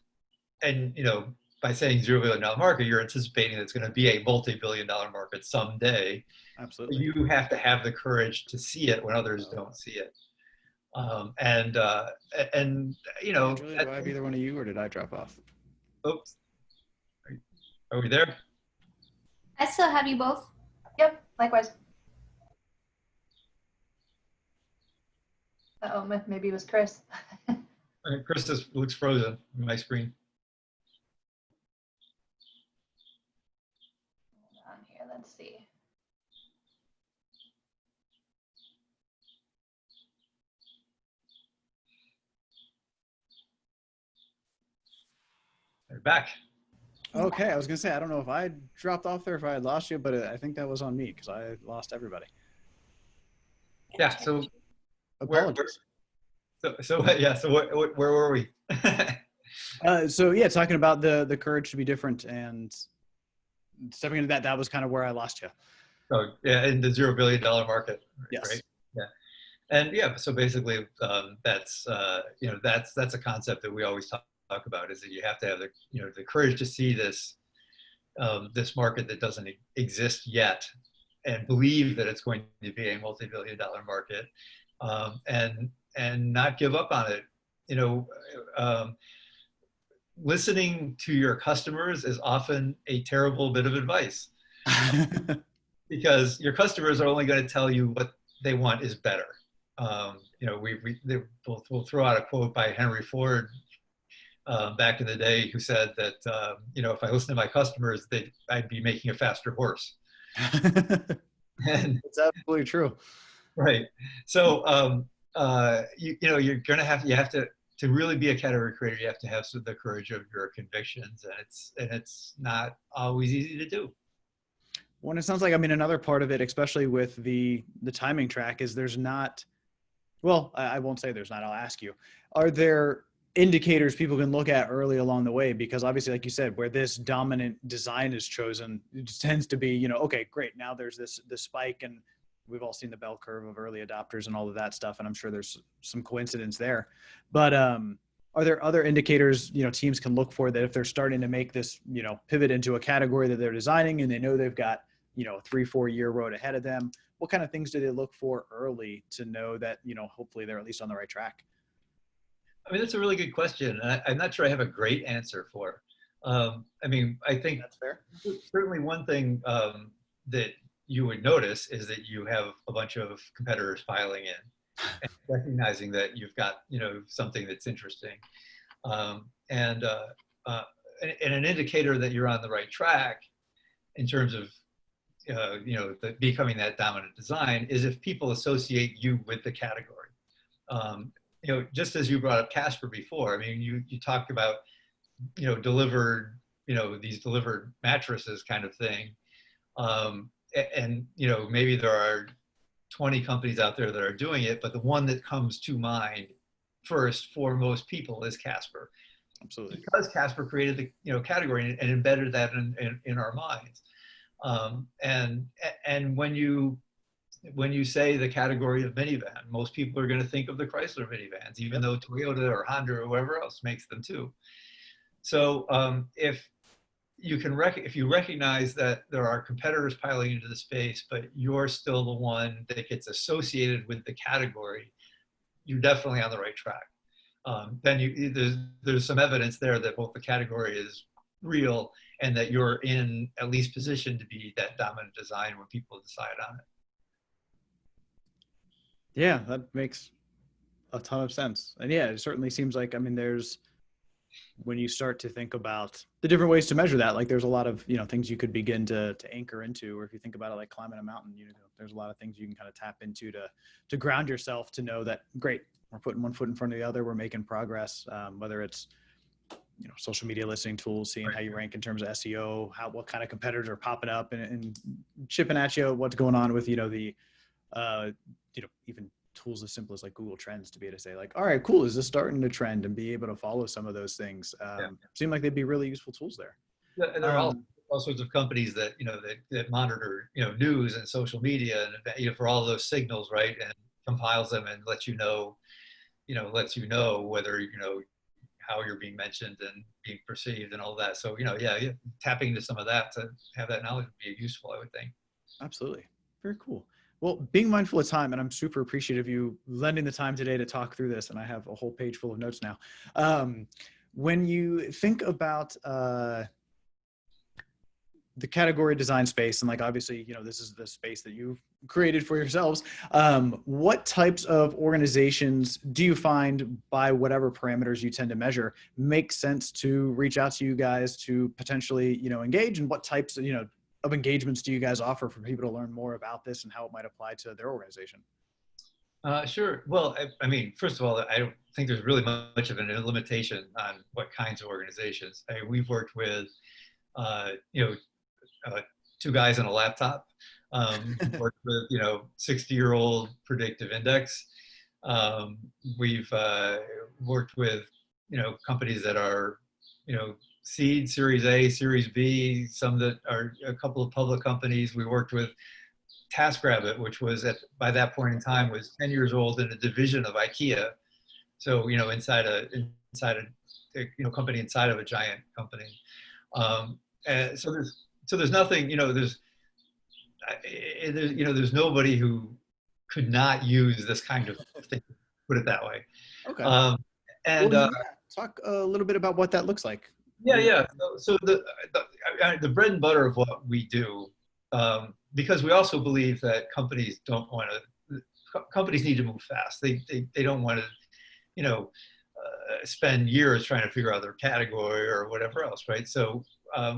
Speaker 3: by saying $0 billion market, you're anticipating that it's going to be a multi-billion-dollar market someday.
Speaker 1: Absolutely.
Speaker 3: You have to have the courage to see it when others don't see it.
Speaker 1: Julia, do I have either one of you, or did I drop off?
Speaker 3: Oops. Are we there?
Speaker 2: I still have you both.
Speaker 4: Yep, likewise. Maybe it was Chris.
Speaker 3: Chris looks frozen on my screen.
Speaker 4: Let's see.
Speaker 3: They're back.
Speaker 1: Okay, I was gonna say, I don't know if I dropped off there, if I had lost you, but I think that was on me because I lost everybody.
Speaker 3: Yeah. So
Speaker 1: apologies.
Speaker 3: Where were we?
Speaker 1: So yeah, talking about the courage to be different and stepping into that was kind of where I lost you.
Speaker 3: Oh yeah, in the $0 billion market.
Speaker 1: Yes.
Speaker 3: Right? Yeah. And yeah, so basically, that's that's a concept that we always talk about, is that you have to have the courage to see this market that doesn't exist yet, and believe that it's going to be a multi-billion-dollar market, and not give up on it. You know, listening to your customers is often a terrible bit of advice, because your customers are only going to tell you what they want is better. We'll throw out a quote by Henry Ford back in the day, who said that, if I listen to my customers, I'd be making a faster horse. And
Speaker 1: It's absolutely true.
Speaker 3: right. So, you're going to have to really be a category creator, you have to have the courage of your convictions, and it's not always easy to do.
Speaker 1: Well, it sounds like, I mean, another part of it, especially with the timing track, is there's not, well, I won't say there's not, I'll ask you, are there indicators people can look at early along the way? Because obviously, like you said, where this dominant design is chosen, it just tends to be, okay, great, now there's this spike, and we've all seen the bell curve of early adopters and all of that stuff, and I'm sure there's some coincidence there. But are there other indicators, teams can look for, that if they're starting to make this, pivot into a category that they're designing, and they know they've got, a 3-4 year road ahead of them? What kind of things do they look for early to know that, hopefully they're at least on the right track?
Speaker 3: I mean, that's a really good question. I'm not sure I have a great answer for. I think
Speaker 1: That's fair.
Speaker 3: certainly one thing that you would notice is that you have a bunch of competitors filing in, and recognizing that you've got, something that's interesting, and an indicator that you're on the right track in terms of becoming that dominant design is if people associate you with the category. Just as you brought up Casper before, I mean, you talked about, delivered, these delivered mattresses kind of thing. And maybe there are 20 companies out there that are doing it, but the one that comes to mind first for most people is Casper.
Speaker 1: Absolutely.
Speaker 3: Because Casper created the category and embedded that in our minds. And when you say the category of minivan, most people are going to think of the Chrysler minivans, even though Toyota or Honda or whoever else makes them too. So if you recognize that there are competitors piling into the space, but you're still the one that gets associated with the category, you're definitely on the right track. Then there's some evidence there that both the category is real and that you're in at least position to be that dominant design when people decide on it.
Speaker 1: Yeah, that makes a ton of sense. And yeah, it certainly seems like, I mean, when you start to think about the different ways to measure that, like there's a lot of, things you could begin to anchor into, or if you think about it, like climbing a mountain, there's a lot of things you can kind of tap into to ground yourself, to know that, great, we're putting one foot in front of the other, we're making progress, whether it's, social media listening tools, seeing how you rank in terms of SEO, what kind of competitors are popping up and chipping at you, what's going on with, even tools as simple as like Google Trends, to be able to say like, all right, cool, is this starting to trend, and be able to follow some of those things. Seem like they'd be really useful tools there.
Speaker 3: Yeah, and there are all sorts of companies that that monitor news and social media, and for all those signals, right, and compiles them and lets you know whether how you're being mentioned and being perceived and all that. So tapping into some of that to have that knowledge would be useful, I would think.
Speaker 1: Absolutely. Very cool. Well, being mindful of time, and I'm super appreciative of you lending the time today to talk through this, and I have a whole page full of notes now. When you think about the category design space, and like, obviously, this is the space that you've created for yourselves, what types of organizations do you find, by whatever parameters you tend to measure, make sense to reach out to you guys to potentially, engage, and what types of engagements do you guys offer for people to learn more about this and how it might apply to their organization?
Speaker 3: Sure. Well, I mean, first of all, I don't think there's really much of a limitation on what kinds of organizations. We've worked with, two guys on a laptop. Worked with 60-year-old Predictive Index. We've worked with companies that are seed, Series A, Series B, some that are a couple of public companies. We worked with TaskRabbit, which was by that point in time was 10 years old in a division of IKEA. So, inside a company inside of a giant company. And so there's nothing, there's nobody who could not use this kind of thing, put it that way.
Speaker 1: Okay.
Speaker 3: Um, and
Speaker 1: Well, yeah, talk a little bit about what that looks like.
Speaker 3: yeah. So the bread and butter of what we do, because we also believe that companies need to move fast. They don't want to, spend years trying to figure out their category or whatever else, right? So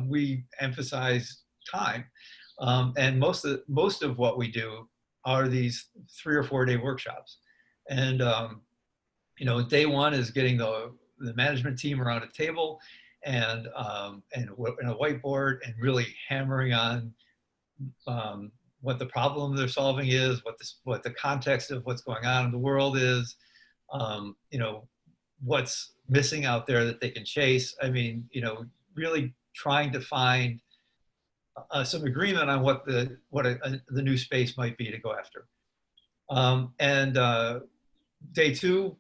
Speaker 3: we emphasize time, and most of what we do are these 3 or 4 day workshops, and day one is getting the management team around a table and a whiteboard and really hammering on what the problem they're solving is, what the context of what's going on in the world is, what's missing out there that they can chase. I mean, really trying to find some agreement on what the new space might be to go after. Day two,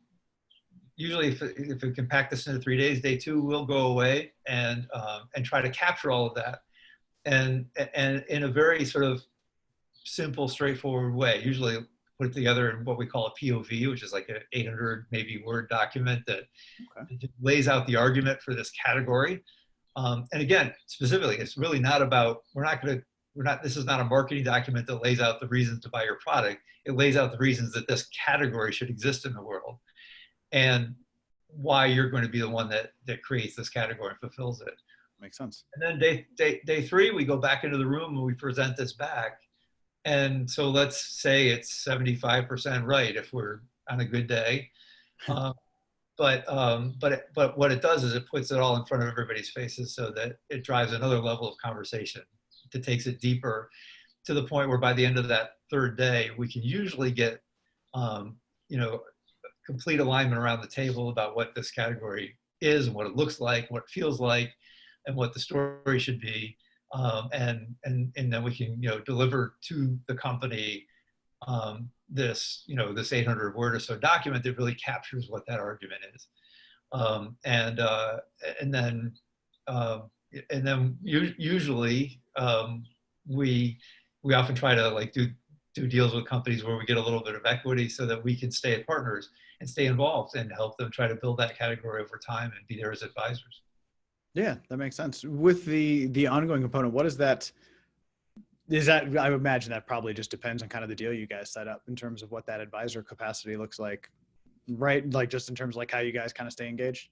Speaker 3: usually if we can pack this into 3 days, day two we'll go away and try to capture all of that, and in a very sort of simple, straightforward way. Usually put it together in what we call a POV, which is like an 800 maybe word document that lays out the argument for this category. And again, specifically, it's really not about, this is not a marketing document that lays out the reasons to buy your product. It lays out the reasons that this category should exist in the world and why you're going to be the one that creates this category and fulfills it.
Speaker 1: Makes sense.
Speaker 3: And then day three, we go back into the room and we present this back. And so let's say it's 75% right if we're on a good day. But what it does is it puts it all in front of everybody's faces so that it drives another level of conversation that takes it deeper to the point where by the end of that third day, we can usually get, complete alignment around the table about what this category is and what it looks like, what it feels like, and what the story should be. And then we can, deliver to the company this 800 word or so document that really captures what that argument is. Usually we often try to do deals with companies where we get a little bit of equity so that we can stay as partners and stay involved and help them try to build that category over time and be there as advisors.
Speaker 1: Yeah, that makes sense. With the ongoing component, what is that? I would imagine that probably just depends on kind of the deal you guys set up in terms of what that advisor capacity looks like, right? Like just in terms of like how you guys kind of stay engaged.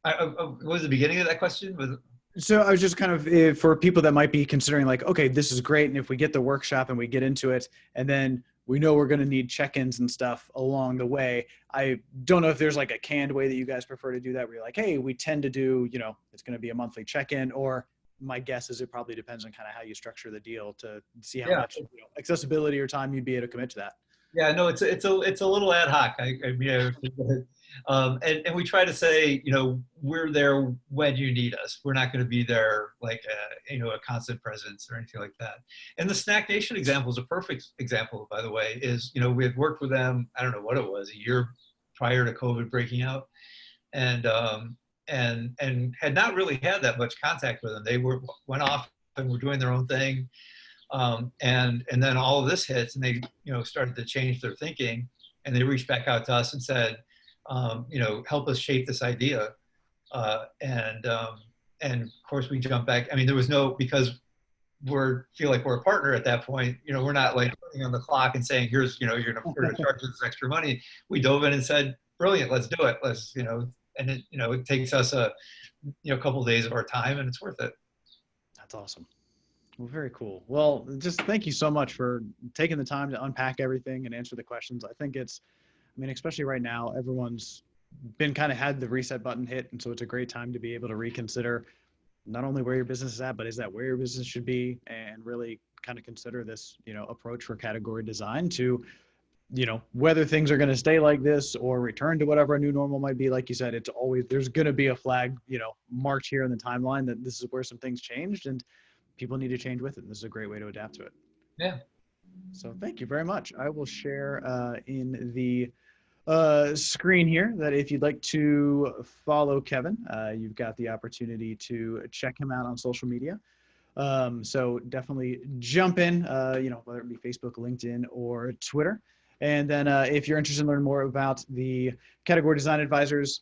Speaker 3: What was the beginning of that question?
Speaker 1: So I was just kind of, for people that might be considering like, okay, this is great. And if we get the workshop and we get into it, and then we know we're going to need check-ins and stuff along the way. I don't know if there's like a canned way that you guys prefer to do that, where you're like, hey, we tend to do, it's going to be a monthly check-in, or my guess is it probably depends on kind of how you structure the deal to see how much accessibility or time you'd be able to commit to that.
Speaker 3: Yeah, no, it's a little ad hoc. And we try to say, we're there when you need us. We're not going to be there like a constant presence or anything like that. And the Snack Nation example is a perfect example, by the way. Is we had worked with them, I don't know what it was, a year prior to COVID breaking out, and had not really had that much contact with them. They went off and were doing their own thing. And then all of this hits and they, started to change their thinking, and they reached back out to us and said, help us shape this idea. And of course we jumped back. I mean, there was because feel like we're a partner at that point, we're not like putting on the clock and saying, here's, you're going to charge us extra money. We dove in and said, brilliant, let's do it. Let's, and it, it takes us a couple of days of our time, and it's worth it.
Speaker 1: That's awesome. Well, very cool. Well, just thank you so much for taking the time to unpack everything and answer the questions. I think especially right now, everyone's been kind of had the reset button hit. And so it's a great time to be able to reconsider not only where your business is at, but is that where your business should be, and really kind of consider this, approach for category design to, whether things are going to stay like this or return to whatever a new normal might be. Like you said, there's going to be a flag, march here in the timeline that this is where some things changed and people need to change with it. This is a great way to adapt to it.
Speaker 3: Yeah.
Speaker 1: So thank you very much. I will share in the screen here that if you'd like to follow Kevin, you've got the opportunity to check him out on social media. So definitely jump in, whether it be Facebook, LinkedIn, or Twitter. And then if you're interested in learning more about the category design advisors,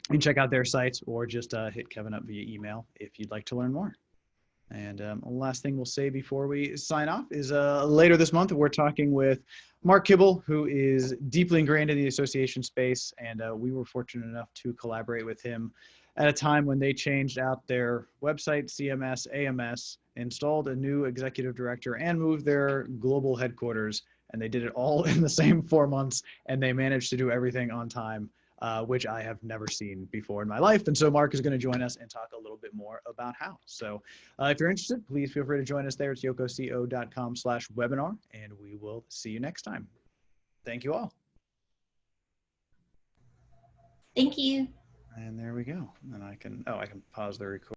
Speaker 1: you can check out their sites or just hit Kevin up via email if you'd like to learn more. And last thing we'll say before we sign off is later this month, we're talking with Mark Kibble, who is deeply ingrained in the association space. And we were fortunate enough to collaborate with him at a time when they changed out their website, CMS, AMS, installed a new executive director, and moved their global headquarters. And they did it all in the same 4 months, and they managed to do everything on time, which I have never seen before in my life. And so Mark is going to join us and talk a little bit more about how. So if you're interested, please feel free to join us there. It's yokoco.com/webinar, and we will see you next time. Thank you all.
Speaker 2: Thank you.
Speaker 1: And there we go. And I can pause the recording.